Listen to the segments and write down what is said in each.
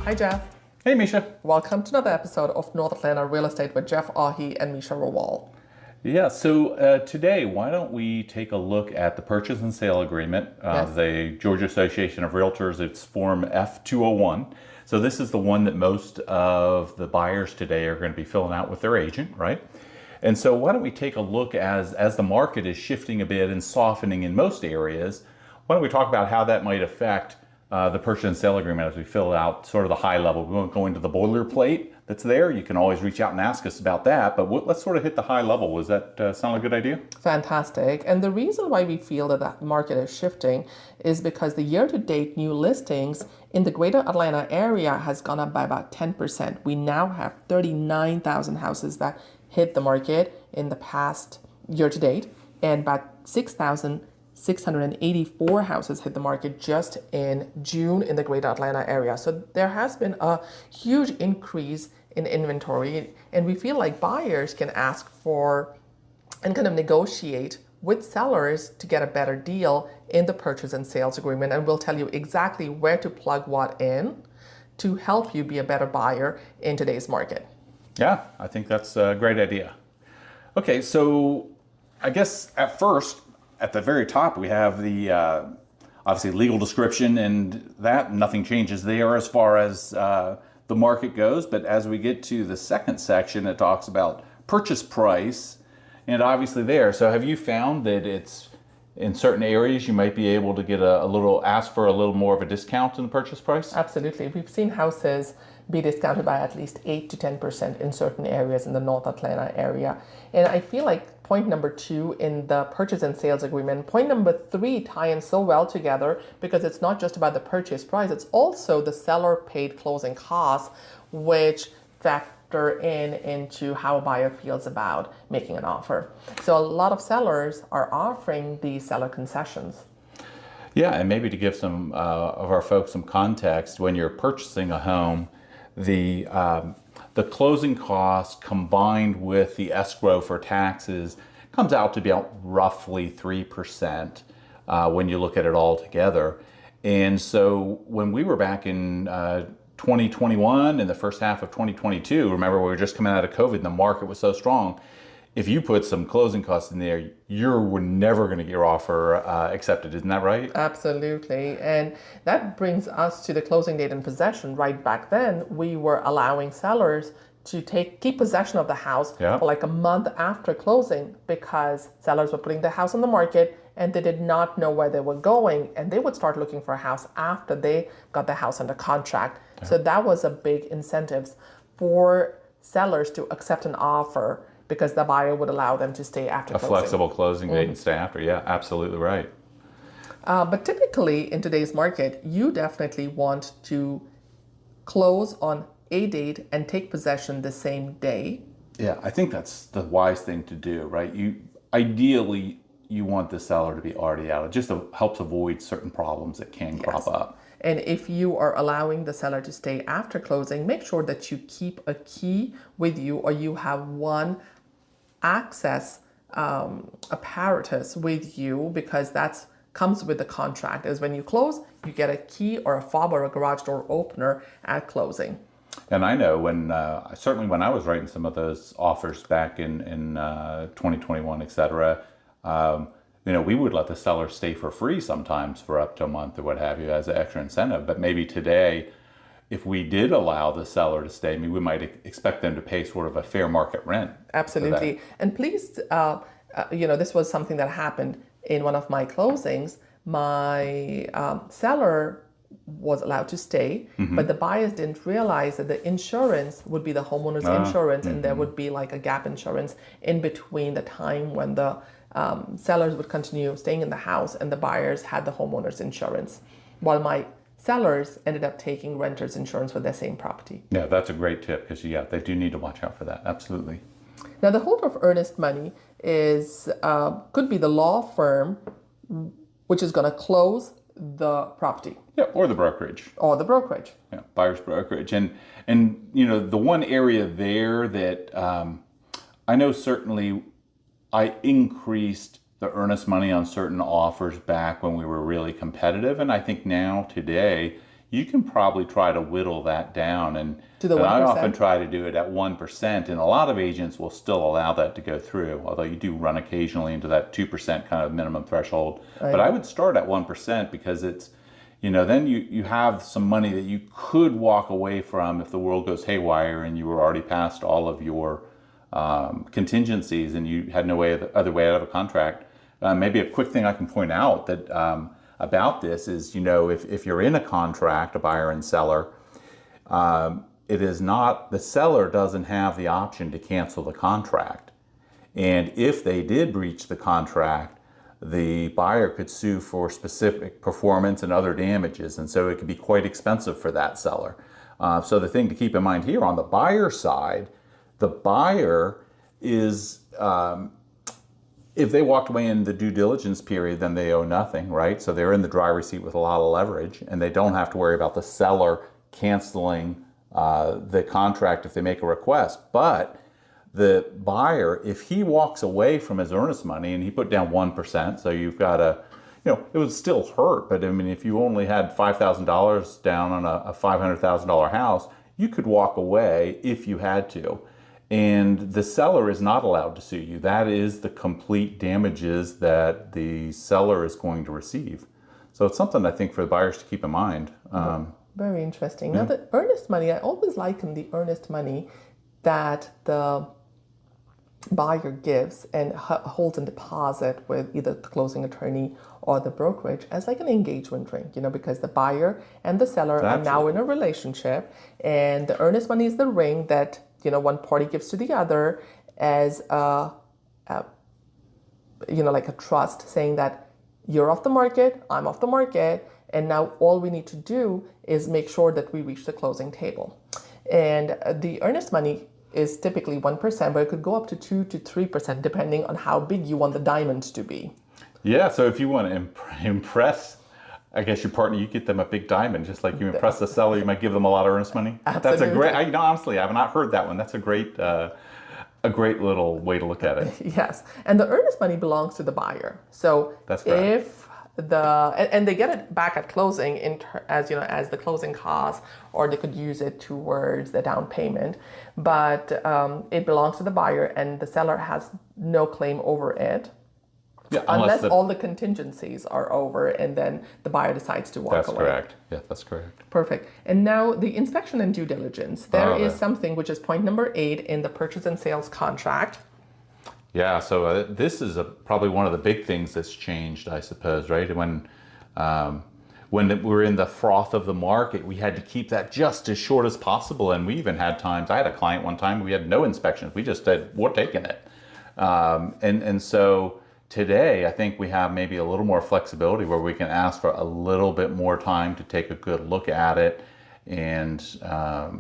Hi, Jeff. Hey, Meesha. Welcome to another episode of North Atlanta Real Estate with Jeff and Meesha Rawal. Yeah, so today, why don't we take a look at the purchase and sale agreement of the Georgia Association of Realtors. It's Form F201. So this is the one that most of the buyers today are going to be filling out with their agent, right? And so why don't we take a look as the market is shifting a bit and softening in most areas, why don't we talk about how that might affect the purchase and sale agreement as we fill out sort of the high level. We won't go into the boilerplate that's there. You can always reach out and ask us about that, but let's sort of hit the high level. Does that sound like a good idea? Fantastic. And the reason why we feel that market is shifting is because the year-to-date new listings in the greater Atlanta area has gone up by about 10%. We now have 39,000 houses that hit the market in the past year-to-date, and about 6,684 houses hit the market just in June in the greater Atlanta area. So there has been a huge increase in inventory, and we feel like buyers can ask for and kind of negotiate with sellers to get a better deal in the purchase and sales agreement. And we'll tell you exactly where to plug what in to help you be a better buyer in today's market. Yeah, I think that's a great idea. Okay, so I guess at first, at the very top, we have the obviously legal description, and that nothing changes there as far as the market goes. But as we get to the second section, it talks about purchase price, and obviously there. So have you found that it's in certain areas you might be able to get ask for a little more of a discount in the purchase price? Absolutely. We've seen houses be discounted by at least 8 to 10% in certain areas in the North Atlanta area. And I feel like point number 2 in the purchase and sales agreement, point number 3 tie in so well together because it's not just about the purchase price, it's also the seller paid closing costs, which factor into how a buyer feels about making an offer. So a lot of sellers are offering these seller concessions. Yeah, and maybe to give some of our folks some context, when you're purchasing a home, the closing costs combined with the escrow for taxes comes out to be about roughly 3% when you look at it all together. And so when we were back in 2021 and the first half of 2022, remember we were just coming out of COVID and the market was so strong. If you put some closing costs in there, you're never going to get your offer accepted. Isn't that right? Absolutely. And that brings us to the closing date and possession. Right back then, we were allowing sellers to keep possession of the house for like a month after closing because sellers were putting the house on the market and they did not know where they were going, and they would start looking for a house after they got the house under contract. Yeah. So that was a big incentive for sellers to accept an offer because the buyer would allow them to stay after closing. A flexible closing date and stay after. Yeah, absolutely right. But typically in today's market, you definitely want to close on a date and take possession the same day. Yeah, I think that's the wise thing to do, right? Ideally, you want the seller to be already out. It just helps avoid certain problems that can crop up. And if you are allowing the seller to stay after closing, make sure that you keep a key with you or you have one access apparatus with you, because that comes with the contract. Is when you close, you get a key or a fob or a garage door opener at closing. And I know certainly when I was writing some of those offers back in 2021, et cetera, we would let the seller stay for free sometimes for up to a month or what have you as an extra incentive. But maybe today, if we did allow the seller to stay, we might expect them to pay sort of a fair market rent. Absolutely. And please, this was something that happened in one of my closings. My seller was allowed to stay, but the buyers didn't realize that the insurance would be the homeowner's insurance, and there would be like a gap insurance in between the time when the sellers would continue staying in the house and the buyers had the homeowner's insurance, while my sellers ended up taking renter's insurance for their same property. Yeah, that's a great tip because they do need to watch out for that. Absolutely. Now, the holder of earnest money could be the law firm, which is going to close the property. Yeah, or the brokerage. Yeah, buyer's brokerage. And the one area there that I know certainly I increased the earnest money on certain offers back when we were really competitive. And I think now today you can probably try to whittle that down. And, To the and I 1%? often try to do it at 1%, and a lot of agents will still allow that to go through, although you do run occasionally into that 2% kind of minimum threshold. Right. But I would start at 1% because it's, then you have some money that you could walk away from if the world goes haywire and you were already past all of your contingencies and you had no other way out of a contract. Maybe a quick thing I can point out that about this is, if you're in a contract, a buyer and seller, it is not, the seller doesn't have the option to cancel the contract. And if they did breach the contract, the buyer could sue for specific performance and other damages. And so it could be quite expensive for that seller. So the thing to keep in mind here on the buyer side, the buyer is, if they walked away in the due diligence period, then they owe nothing, right? So they're in the driver's seat with a lot of leverage, and they don't have to worry about the seller canceling the contract if they make a request. But the buyer, if he walks away from his earnest money and he put down 1%, so you've got it would still hurt, but I mean, if you only had $5,000 down on a $500,000 house, you could walk away if you had to. And the seller is not allowed to sue you. That is the complete damages that the seller is going to receive. So it's something I think for the buyers to keep in mind. Very interesting. Now, the earnest money, I always liken the earnest money that the buyer gives and holds in deposit with either the closing attorney or the brokerage as like an engagement ring, because the buyer and the seller are now in a relationship, and the earnest money is the ring that one party gives to the other as like a trust, saying that you're off the market, I'm off the market, and now all we need to do is make sure that we reach the closing table. And the earnest money is typically 1%, but it could go up to 2 to 3% depending on how big you want the diamond to be. Yeah, so if you want to impress, I guess your partner, you get them a big diamond, just like you impress the seller, you might give them a lot of earnest money. Absolutely. That's a great, honestly, I have not heard that one. That's a great little way to look at it. Yes, and the earnest money belongs to the buyer. So that's correct. If and they get it back at closing as the closing costs, or they could use it towards the down payment, but it belongs to the buyer and the seller has no claim over it. Yeah, unless all the contingencies are over and then the buyer decides to walk away. That's correct. Yeah, that's correct. Perfect. And now the inspection and due diligence. There is something which is point number 8 in the purchase and sales contract. Yeah, so this is probably one of the big things that's changed, I suppose, right? When we're in the froth of the market, we had to keep that just as short as possible. And we even had times, I had a client one time, we had no inspections. We just said, we're taking it. And so today, I think we have maybe a little more flexibility where we can ask for a little bit more time to take a good look at it. And, Are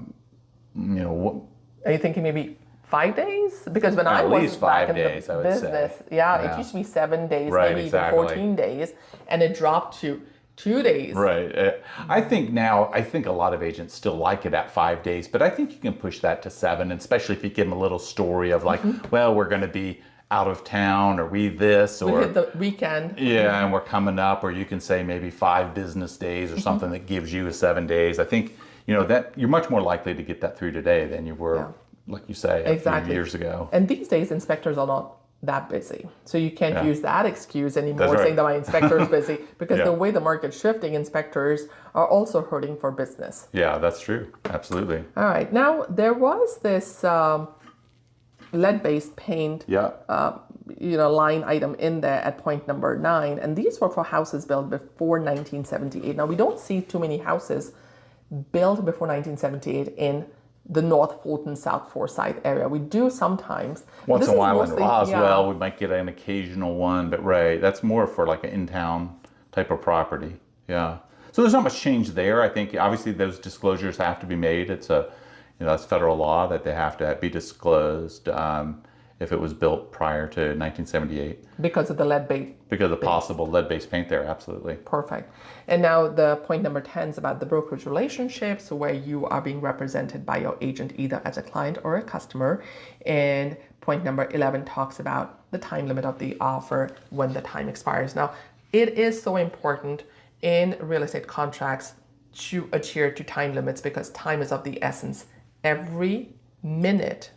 you thinking maybe 5 days? Because when I was back in the business, it used to be 7 days, maybe even 14 days, and it dropped to 2 days. Right. I think a lot of agents still like it at 5 days, but I think you can push that to 7, especially if you give them a little story of like, well, we're going to be out of town, or we hit the weekend. Yeah, and we're coming up, or you can say maybe 5 business days or something that gives you 7 days. I think, that you're much more likely to get that through today than you were, like you say, a few years ago. And these days, inspectors are not that busy. So you can't use that excuse anymore, right. saying that my inspector is busy, because the way the market's shifting, inspectors are also hurting for business. Yeah, that's true. Absolutely. All right. Now, there was this lead-based paint line item in there at point number 9, and these were for houses built before 1978. Now, we don't see too many houses built before 1978 in the North Fulton, South Forsyth area. We do sometimes. Once in a while in Roswell, we might get an occasional one, but that's more for like an in-town type of property. Yeah. So there's not much change there. I think obviously those disclosures have to be made. It's that's federal law that they have to be disclosed if it was built prior to 1978. Because of the lead-based. Because of possible lead-based paint there, absolutely. Perfect. And now the point number 10 is about the brokerage relationships, where you are being represented by your agent either as a client or a customer. And point number 11 talks about the time limit of the offer when the time expires. Now, it is so important in real estate contracts to adhere to time limits because time is of the essence. Every minute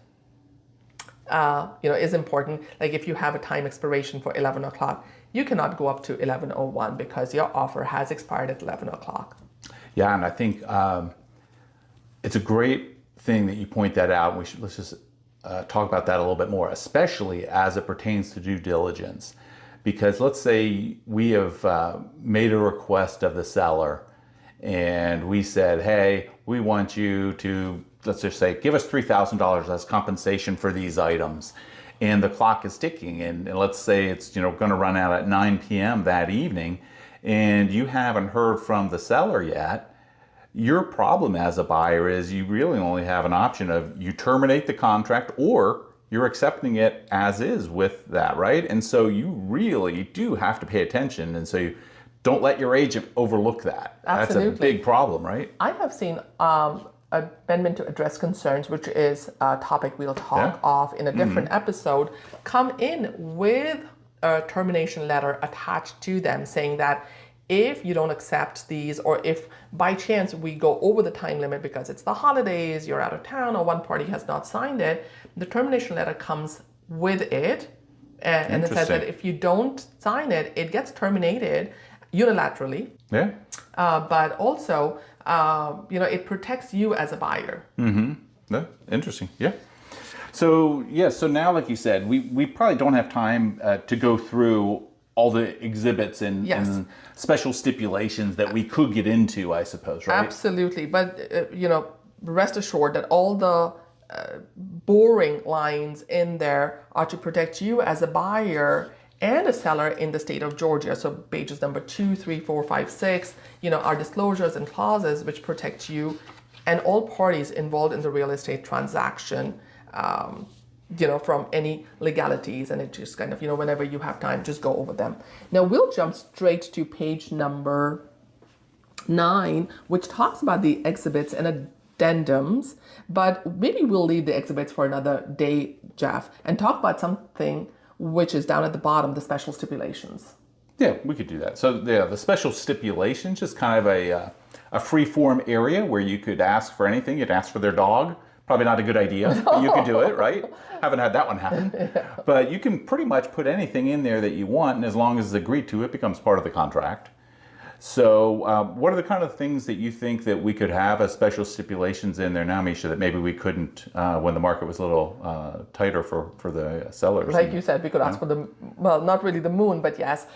is important. Like if you have a time expiration for 11 o'clock, you cannot go up to 11:01 because your offer has expired at 11 o'clock. Yeah, and I think it's a great thing that you point that out. Let's just talk about that a little bit more, especially as it pertains to due diligence. Because let's say we have made a request of the seller and we said, hey, we want you to, let's just say, give us $3,000 as compensation for these items. And the clock is ticking, and let's say it's going to run out at 9 p.m. that evening, and you haven't heard from the seller yet. Your problem as a buyer is you really only have an option of you terminate the contract or you're accepting it as is with that, right? And so you really do have to pay attention, and so you don't let your agent overlook that. Absolutely. That's a big problem, right? I have seen amendment to address concerns, which is a topic we'll talk of in a different episode, come in with a termination letter attached to them saying that if you don't accept these, or if by chance we go over the time limit because it's the holidays, you're out of town, or one party has not signed it, the termination letter comes with it. And it says that if you don't sign it, it gets terminated unilaterally. Yeah. But also, it protects you as a buyer. Mm-hmm. Yeah. Interesting. Yeah. So now, like you said, we probably don't have time to go through all the exhibits and special stipulations that we could get into, I suppose, right? Absolutely. But, rest assured that all the boring lines in there are to protect you as a buyer and a seller in the state of Georgia. So pages number 2, 3, 4, 5, 6, are disclosures and clauses which protect you and all parties involved in the real estate transaction, from any legalities. And it just kind of, whenever you have time, just go over them. Now we'll jump straight to page number 9, which talks about the exhibits and addendums, but maybe we'll leave the exhibits for another day, Jeff, and talk about something which is down at the bottom, the special stipulations. Yeah, we could do that. So the special stipulations, just kind of a free-form area where you could ask for anything. You'd ask for their dog. Probably not a good idea, but you could do it, right? Haven't had that one happen. Yeah. But you can pretty much put anything in there that you want, and as long as it's agreed to, it becomes part of the contract. So what are the kind of things that you think that we could have as special stipulations in there now, Meesha, that maybe we couldn't when the market was a little tighter for the sellers? Like you said, we could ask for not really the moon, but yes.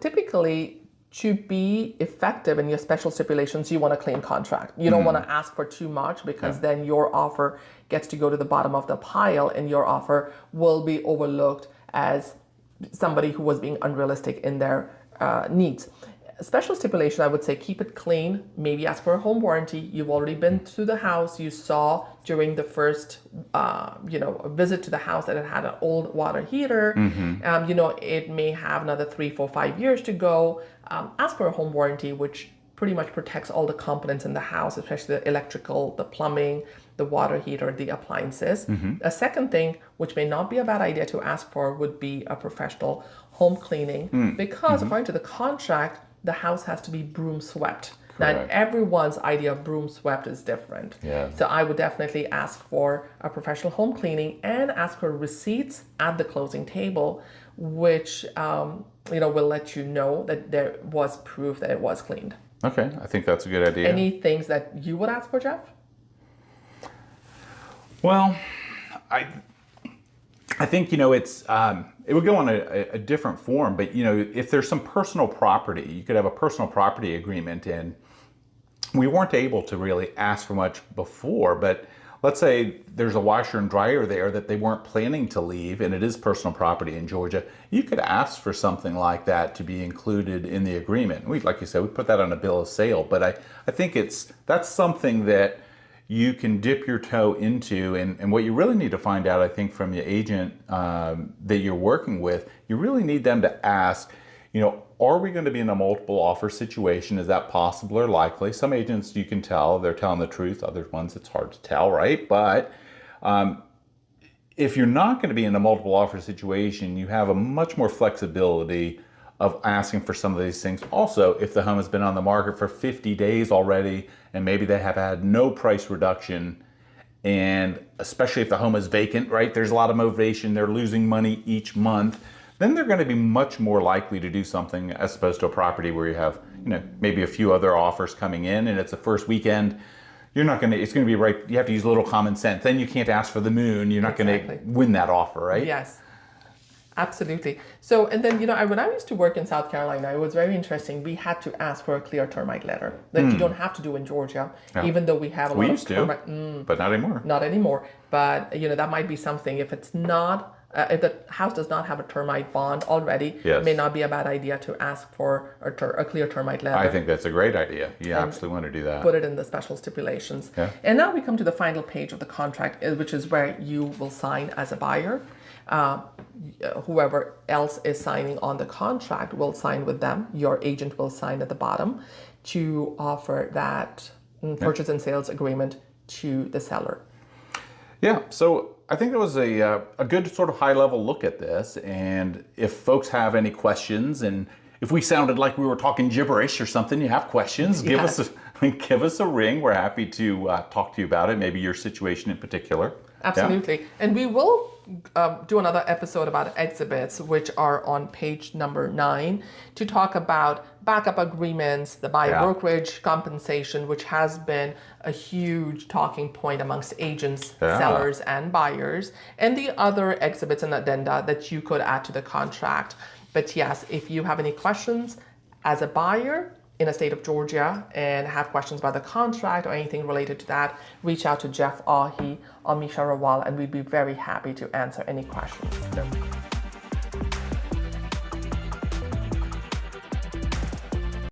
Typically, to be effective in your special stipulations, you want a clean contract. You don't want to ask for too much because then your offer gets to go to the bottom of the pile and your offer will be overlooked as somebody who was being unrealistic in their needs. Special stipulation, I would say keep it clean, maybe ask for a home warranty. You've already been to the house, you saw during the first visit to the house that it had an old water heater. It may have another 3, 4, 5 years to go. Ask for a home warranty, which pretty much protects all the components in the house, especially the electrical, the plumbing, the water heater, the appliances. A second thing, which may not be a bad idea to ask for, would be a professional home cleaning, because according to the contract, the house has to be broom swept. Now, everyone's idea of broom swept is different. Yeah. So I would definitely ask for a professional home cleaning and ask for receipts at the closing table, which will let you know that there was proof that it was cleaned. Okay, I think that's a good idea. Any things that you would ask for, Jeff? Well, I think, it's, it would go on a different form, but, if there's some personal property, you could have a personal property agreement, and we weren't able to really ask for much before, but let's say there's a washer and dryer there that they weren't planning to leave, and it is personal property in Georgia. You could ask for something like that to be included in the agreement. Like you said, we put that on a bill of sale, but I think that's something that you can dip your toe into, and what you really need to find out, I think, from your agent that you're working with, you really need them to ask, are we going to be in a multiple offer situation? Is that possible or likely? Some agents, you can tell they're telling the truth. Other ones, it's hard to tell, right? But if you're not going to be in a multiple offer situation, you have a much more flexibility of asking for some of these things. Also, if the home has been on the market for 50 days already, and maybe they have had no price reduction, and especially if the home is vacant, right? There's a lot of motivation, they're losing money each month, then they're going to be much more likely to do something as opposed to a property where you have, maybe a few other offers coming in and it's the first weekend. You're not going to, it's going to be right, you have to use a little common sense. Then you can't ask for the moon. You're not going to win that offer, right? Yes, absolutely. So, and then, when I used to work in South Carolina, it was very interesting. We had to ask for a clear termite letter that you don't have to do in Georgia, even though we have a lot of termite. But not anymore. Not anymore. But, that might be something. If it's not, if the house does not have a termite bond already, it may not be a bad idea to ask for a clear termite letter. I think that's a great idea. You absolutely want to do that. Put it in the special stipulations. Yeah. And now we come to the final page of the contract, which is where you will sign as a buyer. Whoever else is signing on the contract will sign with them. Your agent will sign at the bottom to offer that purchase and sales agreement to the seller. Yeah, so I think it was a good sort of high-level look at this, and if folks have any questions, and if we sounded like we were talking gibberish or something, you have questions, give us a ring. We're happy to talk to you about it, maybe your situation in particular. Absolutely. Yeah. And we will do another episode about exhibits, which are on page number 9, to talk about backup agreements, the buyer brokerage compensation, which has been a huge talking point amongst agents, sellers, and buyers, and the other exhibits and addenda that you could add to the contract. But yes, if you have any questions as a buyer in a state of Georgia and have questions about the contract or anything related to that, reach out to Jeff Ahi or Meesha Rawal, and we'd be very happy to answer any questions.